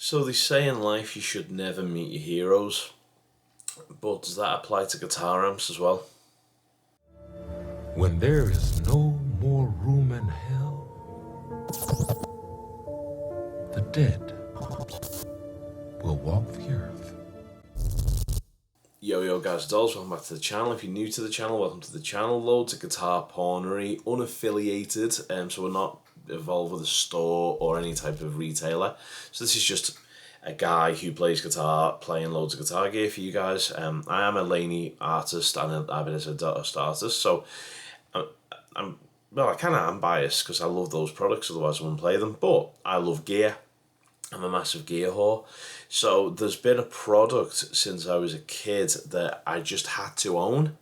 So they say in life you should never meet your heroes, but does that apply to guitar amps as well? When there is no more room in hell, the dead will walk the earth. Yo guys and dolls, welcome back to the channel. If you're new to the channel, welcome to the channel. Loads of guitar pornery, unaffiliated, so we're not involved with a store or any type of retailer. So this is just a guy who plays guitar, playing loads of guitar gear for you guys. I am a laney artist and I've been a dust artist, so I kind of am biased because I love those products, otherwise I wouldn't play them. But I love gear. I'm a massive gear whore. So there's been a product since I was a kid that I just had to own.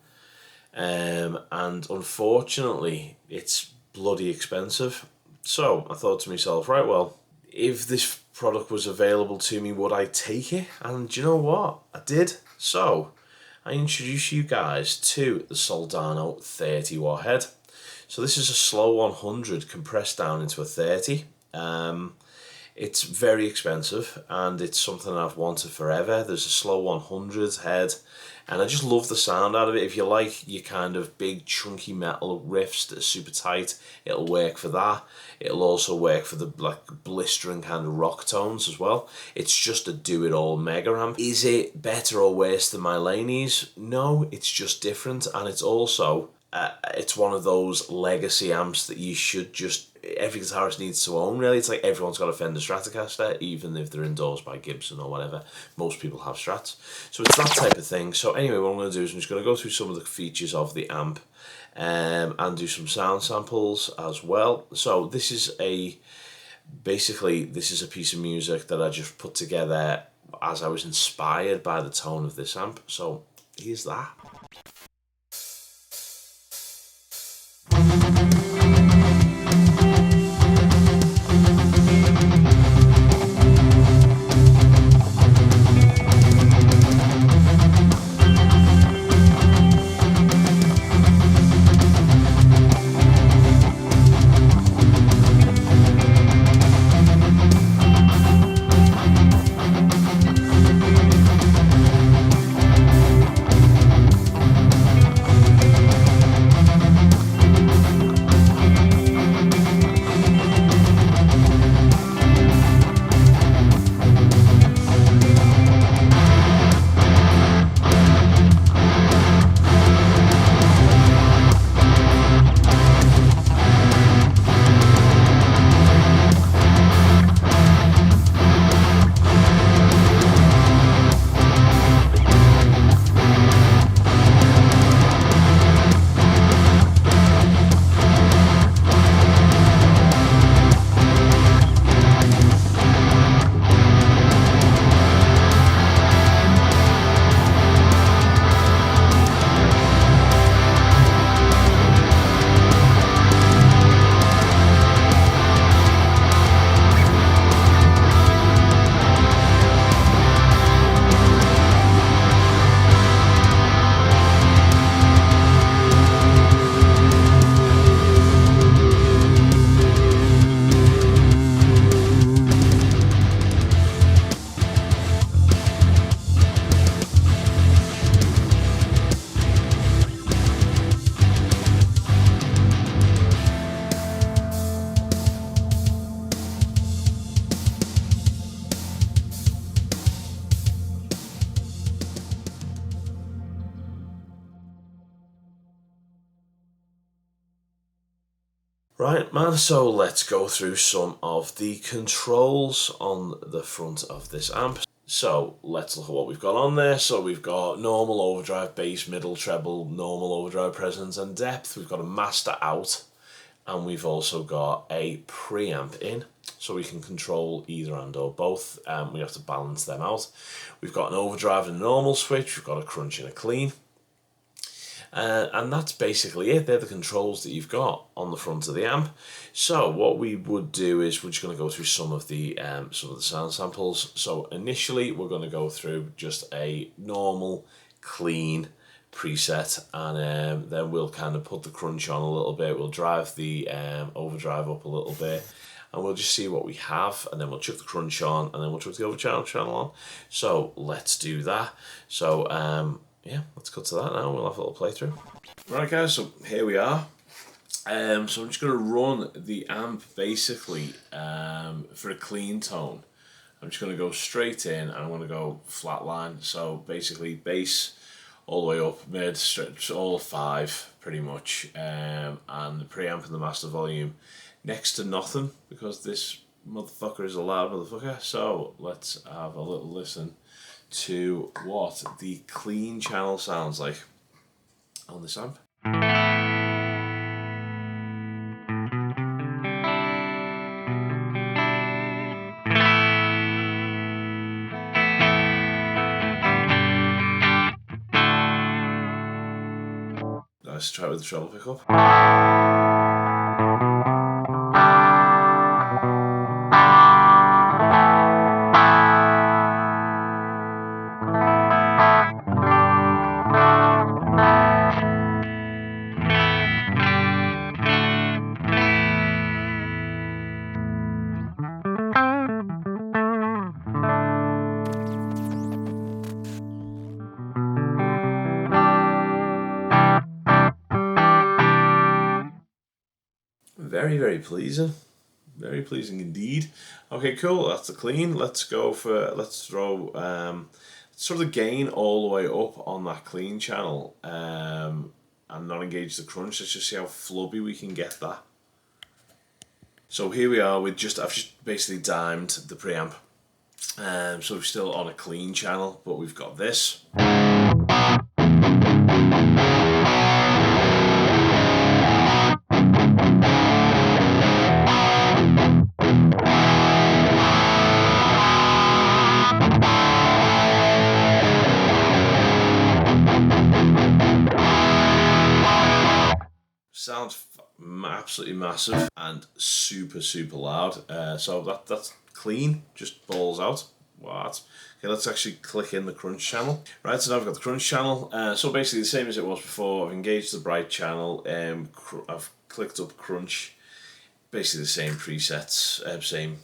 And unfortunately, it's bloody expensive. So I thought to myself, right, well, if this product was available to me, would I take it? And do you know what? I did. So I introduce you guys to the Soldano 30 watt head. So this is a slow 100 compressed down into a 30. It's very expensive and it's something I've wanted forever. There's a slow 100 head and I just love the sound out of it. If you like your kind of big chunky metal riffs that are super tight, it'll work for that. It'll also work for the like blistering kind of rock tones as well. It's just a do-it-all mega amp. Is it better or worse than my Laney's? No, it's just different, and it's also it's one of those legacy amps that you should just, every guitarist needs to own, really. It's like everyone's got a Fender Stratocaster, even if they're endorsed by Gibson or whatever. Most people have Strats. So it's that type of thing. So anyway, what I'm going to do is I'm just going to go through some of the features of the amp and do some sound samples as well. So this is basically this is a piece of music that I just put together as I was inspired by the tone of this amp. So here's that. Right, man, so let's go through some of the controls on the front of this amp. So let's look at what we've got on there. So we've got normal overdrive, bass, middle, treble, normal overdrive, presence and depth. We've got a master out, and we've also got a preamp in, so we can control either and or both. We have to balance them out. We've got an overdrive and a normal switch. We've got a crunch and a clean. And that's basically it. They're the controls that you've got on the front of the amp. So what we would do is we're just going to go through some of the sound samples. So initially we're going to go through just a normal clean preset, and then we'll kind of put the crunch on a little bit. We'll drive the overdrive up a little bit, and we'll just see what we have, and then we'll chuck the crunch on, and then we'll chuck the other channel on. So let's do that. So yeah, let's cut to that now. We'll have a little playthrough. Right guys, so here we are. So I'm just going to run the amp basically for a clean tone. I'm just going to go straight in, and I'm going to go flat line. So basically bass all the way up, mid, straight, all 5 pretty much, and the preamp and the master volume next to nothing, because this motherfucker is a loud motherfucker. So let's have a little listen to what the clean channel sounds like on this amp. Let's try it with the treble pickup. Very, very pleasing. Very pleasing indeed. Okay, cool. That's the clean. Let's go for, let's throw sort of the gain all the way up on that clean channel, and not engage the crunch. Let's just see how flubby we can get that. So here we are with I've just basically dimed the preamp. So we're still on a clean channel, but we've got this. Sounds absolutely massive and super, super loud. So that's clean, just balls out. What? Okay, let's actually click in the crunch channel. Right, so now I've got the crunch channel. So basically the same as it was before. I've engaged the bright channel. I've clicked up crunch. Basically the same presets, same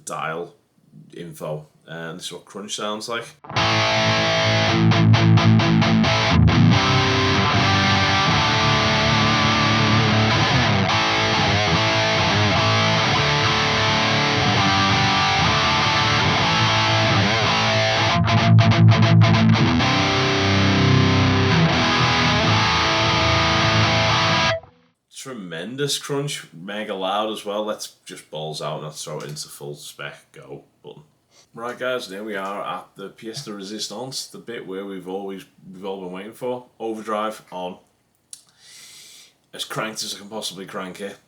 dial info. And this is what crunch sounds like. Tremendous crunch, mega loud as well. Let's just balls out and let's throw it into full spec go button. Right guys, there we are at the pièce de résistance, the bit where we've all been waiting for. Overdrive on. As cranked as I can possibly crank it.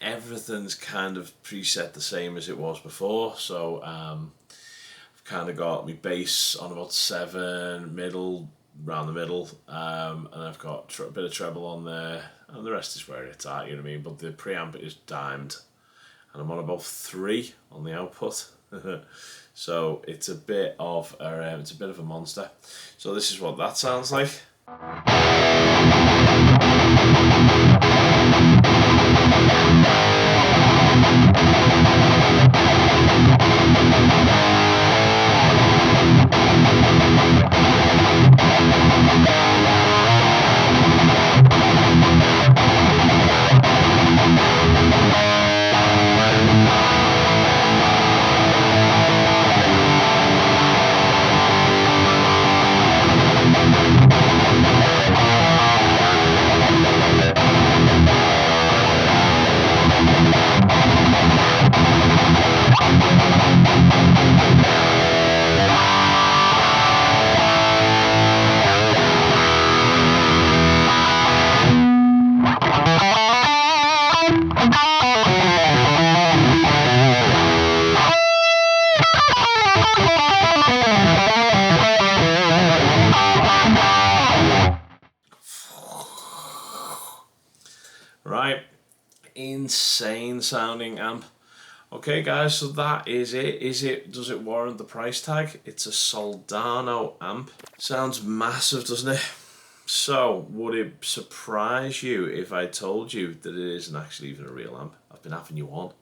Everything's kind of preset the same as it was before, so I've kind of got my bass on about 7, middle, around the middle, and I've got a bit of treble on there, and the rest is where it's at, you know what I mean, but the preamp is dimed, and I'm on about 3 on the output, so it's a bit of a monster. So this is what that sounds like. Right, insane sounding amp. Okay guys, so that is it. Does it warrant the price tag? It's a Soldano amp. Sounds massive, doesn't it? So, would it surprise you if I told you that it isn't actually even a real amp? I've been having you on.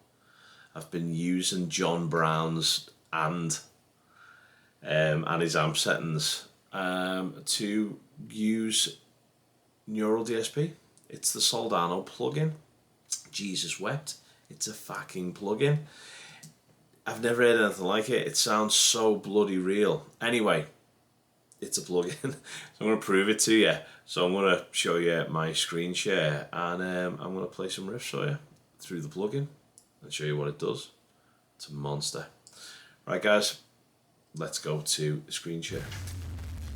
I've been using John Brown's and his amp settings to use Neural DSP. It's the Soldano plugin. Jesus wept. It's a fucking plugin. I've never heard anything like it. It sounds so bloody real. Anyway, it's a plugin. So I'm going to prove it to you. So I'm going to show you my screen share and I'm going to play some riffs for you through the plugin and show you what it does. It's a monster. Right guys, let's go to screen share.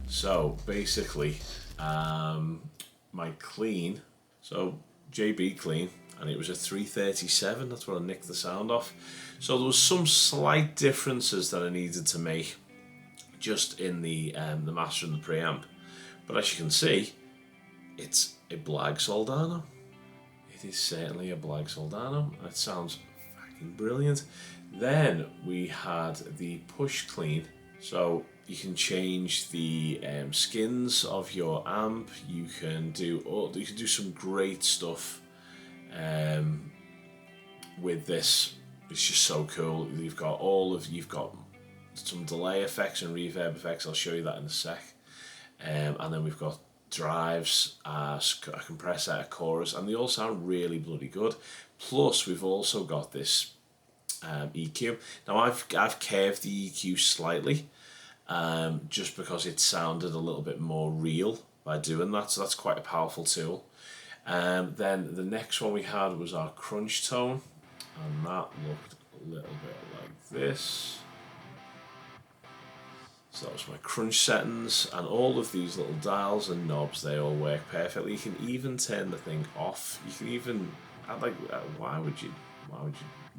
So basically, my clean, so JB clean, and it was a 337, that's what I nicked the sound off. So there was some slight differences that I needed to make just in the master and the preamp. But as you can see, it's a Blag Soldano. It is certainly a Blag Soldano. It sounds fucking brilliant. Then we had the push clean. So you can change the skins of your amp. You can do some great stuff with this. It's just so cool. You've got some delay effects and reverb effects. I'll show you that in a sec. And then we've got drives, a compressor, a chorus, and they all sound really bloody good. Plus, we've also got this EQ. Now I've curved the EQ slightly, just because it sounded a little bit more real by doing that. So that's quite a powerful tool. Then the next one we had was our crunch tone, and that looked a little bit like this. So that was my crunch settings, and all of these little dials and knobs, they all work perfectly. You can even turn the thing off. You can even, why would you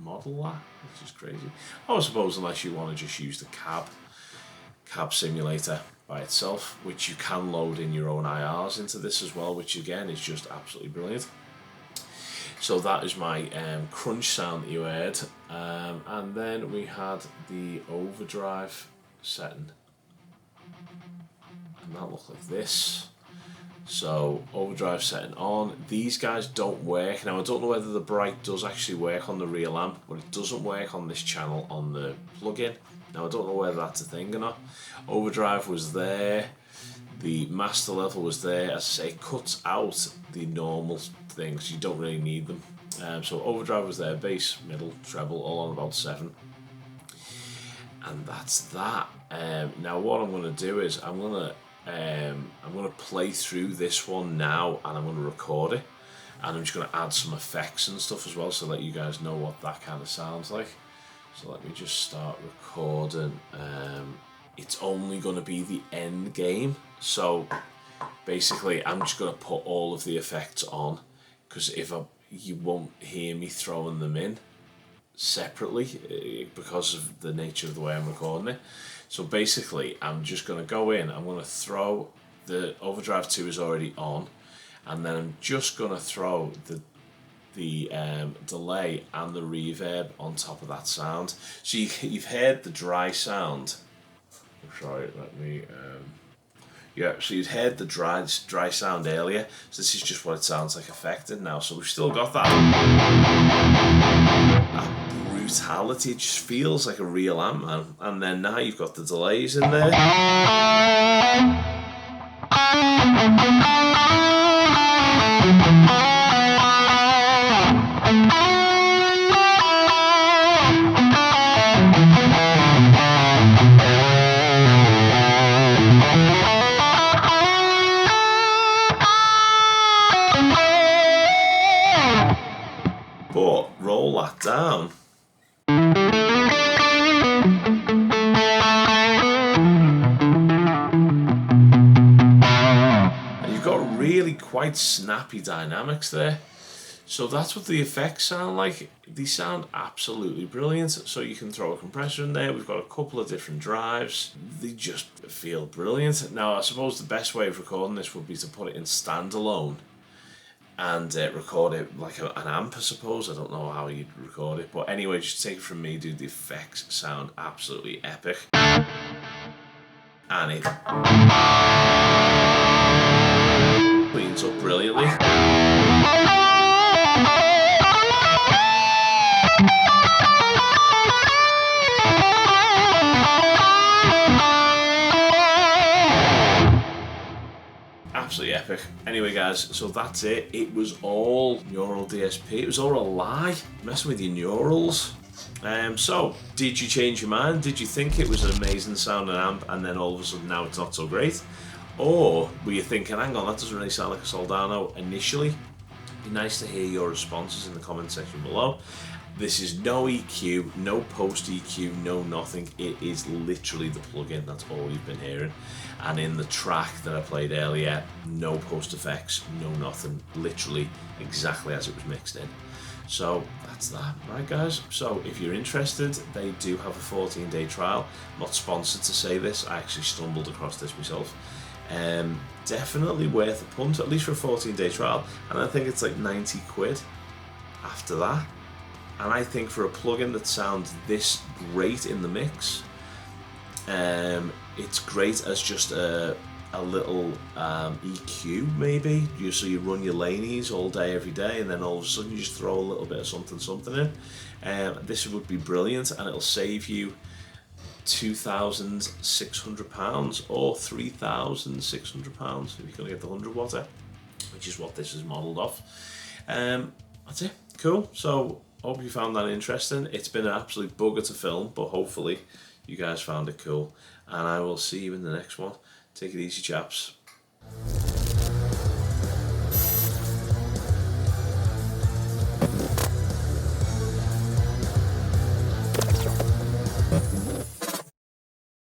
model that? It's just crazy. I suppose unless you want to just use the cab simulator by itself, which you can load in your own IRs into this as well, which again is just absolutely brilliant. So that is my crunch sound that you heard, and then we had the overdrive setting, and that looked like this. So overdrive setting on. These guys don't work. Now I don't know whether the bright does actually work on the real amp, but it doesn't work on this channel on the plugin. Now I don't know whether that's a thing or not. Overdrive was there. The master level was there. As I say, it cuts out the normal things. You don't really need them. So overdrive was there. Bass, middle, treble, all on about 7. And that's that. Now what I'm going to do is I'm going to play through this one now, and I'm going to record it, and I'm just going to add some effects and stuff as well, so let you guys know what that kind of sounds like. So let me just start recording. It's only going to be the end game, so basically I'm just going to put all of the effects on, because you won't hear me throwing them in separately because of the nature of the way I'm recording it. So basically I'm just going to go in, I'm going to throw the overdrive 2 is already on, and then I'm just going to throw the delay and the reverb on top of that sound. So you've heard the dry sound. Sorry, let me yeah, so you'd heard the dry sound earlier, so this is just what it sounds like affected now. So we've still got that brutality. It just feels like a real amp, man. And then now you've got the delays in there. But roll that down. And you've got really quite snappy dynamics there. So that's what the effects sound like. They sound absolutely brilliant. So you can throw a compressor in there. We've got a couple of different drives. They just feel brilliant. Now, I suppose the best way of recording this would be to put it in standalone and record it like an amp, I suppose. I don't know how you'd record it. But anyway, just take it from me, dude. The effects sound absolutely epic. And it... cleans up brilliantly. Absolutely epic. Anyway guys, so that's it. It was all neural DSP. It was all a lie. Messing with your neurals. So, did you change your mind? Did you think it was an amazing sounding amp and then all of a sudden now it's not so great? Or were you thinking, hang on, that doesn't really sound like a Soldano initially? It'd be nice to hear your responses in the comment section below. This is no EQ, no post EQ, no nothing. It is literally the plugin, that's all you've been hearing. And in the track that I played earlier, no post effects, no nothing, literally exactly as it was mixed in. So that's that, right guys? So if you're interested, they do have a 14-day trial. I'm not sponsored to say this, I actually stumbled across this myself. Definitely worth a punt, at least for a 14-day trial. And I think it's like 90 quid after that. And I think for a plugin that sounds this great in the mix, it's great as just a little EQ maybe. So you run your laneys all day every day, and then all of a sudden you just throw a little bit of something in. This would be brilliant, and it'll save you £2,600 or £3,600 if you're going to get the 100 watt, which is what this is modelled off. That's it. Cool. So hope you found that interesting. It's been an absolute bugger to film, but hopefully you guys found it cool. And I will see you in the next one. Take it easy, chaps.